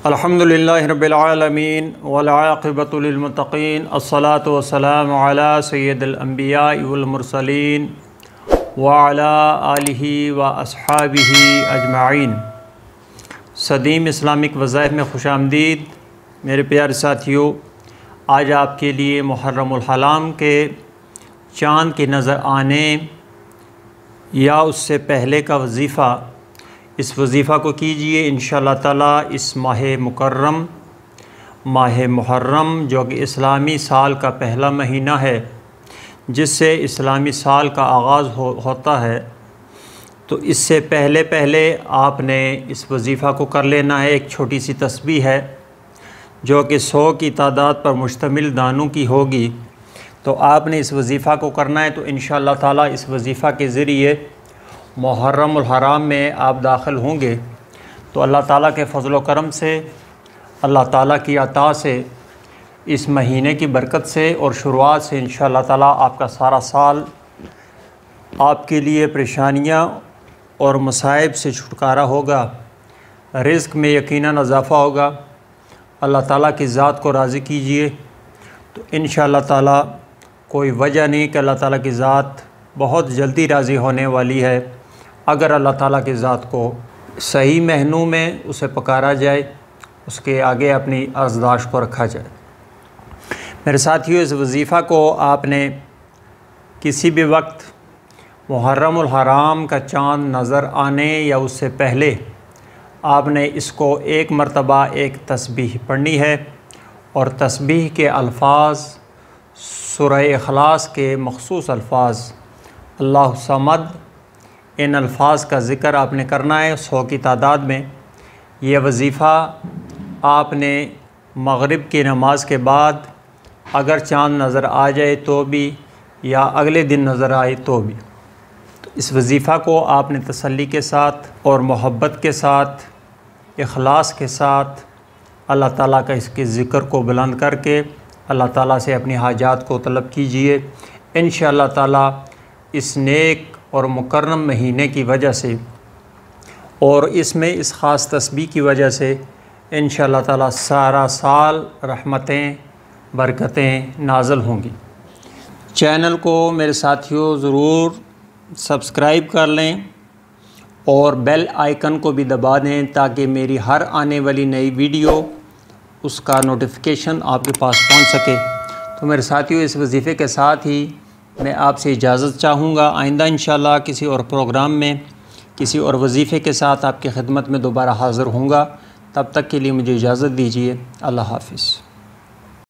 الحمدللہ رب العالمین والعاقبۃ للمتقین الصلاۃ والسلام علی سید الانبیاء والمرسلین وعلی آلہ واصحابہ اجمعین۔ صدیم اسلامک وظائف میں خوش آمدید میرے پیارے ساتھیوں۔ آج آپ کے لیے محرم الحرام کے چاند کے نظر آنے یا اس سے پہلے کا وظیفہ، اس وظیفہ کو کیجئے انشاءاللہ تعالیٰ۔ اس ماہ مکرم، ماہ محرم جو کہ اسلامی سال کا پہلا مہینہ ہے، جس سے اسلامی سال کا آغاز ہوتا ہے، تو اس سے پہلے آپ نے اس وظیفہ کو کر لینا ہے۔ ایک چھوٹی سی تسبیح ہے جو کہ 100 کی تعداد پر مشتمل دانوں کی ہوگی، تو آپ نے اس وظیفہ کو کرنا ہے۔ تو انشاءاللہ تعالیٰ اس وظیفہ کے ذریعے محرم الحرام میں آپ داخل ہوں گے، تو اللہ تعالیٰ کے فضل و کرم سے، اللہ تعالیٰ کی عطا سے، اس مہینے کی برکت سے اور شروعات سے انشاءاللہ تعالیٰ آپ کا سارا سال آپ کے لیے پریشانیاں اور مصائب سے چھٹکارا ہوگا، رزق میں یقیناً اضافہ ہوگا۔ اللہ تعالیٰ کی ذات کو راضی کیجئے، تو انشاءاللہ تعالیٰ کوئی وجہ نہیں کہ اللہ تعالیٰ کی ذات بہت جلدی راضی ہونے والی ہے، اگر اللہ تعالیٰ کی ذات کو صحیح مہنوں میں اسے پکارا جائے، اس کے آگے اپنی عرضداشت کو رکھا جائے۔ میرے ساتھیوں، اس وظیفہ کو آپ نے کسی بھی وقت محرم الحرام کا چاند نظر آنے یا اس سے پہلے آپ نے اس کو ایک مرتبہ ایک تسبیح پڑھنی ہے، اور تسبیح کے الفاظ سورہ اخلاص کے مخصوص الفاظ اللہ صمد، ان الفاظ کا ذکر آپ نے کرنا ہے 100 کی تعداد میں۔ یہ وظیفہ آپ نے مغرب کی نماز کے بعد اگر چاند نظر آ جائے تو بھی، یا اگلے دن نظر آئے تو بھی، تو اس وظیفہ کو آپ نے تسلی کے ساتھ اور محبت کے ساتھ، اخلاص کے ساتھ اللہ تعالیٰ کا اس کے ذکر کو بلند کر کے اللہ تعالیٰ سے اپنی حاجات کو طلب کیجئے۔ انشاءاللہ تعالیٰ اس نیک اور مکرم مہینے کی وجہ سے اور اس میں اس خاص تسبیح کی وجہ سے انشاءاللہ تعالیٰ سارا سال رحمتیں برکتیں نازل ہوں گی۔ چینل کو میرے ساتھیوں ضرور سبسکرائب کر لیں اور بیل آئیکن کو بھی دبا دیں، تاکہ میری ہر آنے والی نئی ویڈیو اس کا نوٹیفیکیشن آپ کے پاس پہنچ سکے۔ تو میرے ساتھیوں، اس وظیفے کے ساتھ ہی میں آپ سے اجازت چاہوں گا۔ آئندہ انشاءاللہ کسی اور پروگرام میں کسی اور وظیفے کے ساتھ آپ کی خدمت میں دوبارہ حاضر ہوں گا۔ تب تک کے لیے مجھے اجازت دیجیے۔ اللہ حافظ۔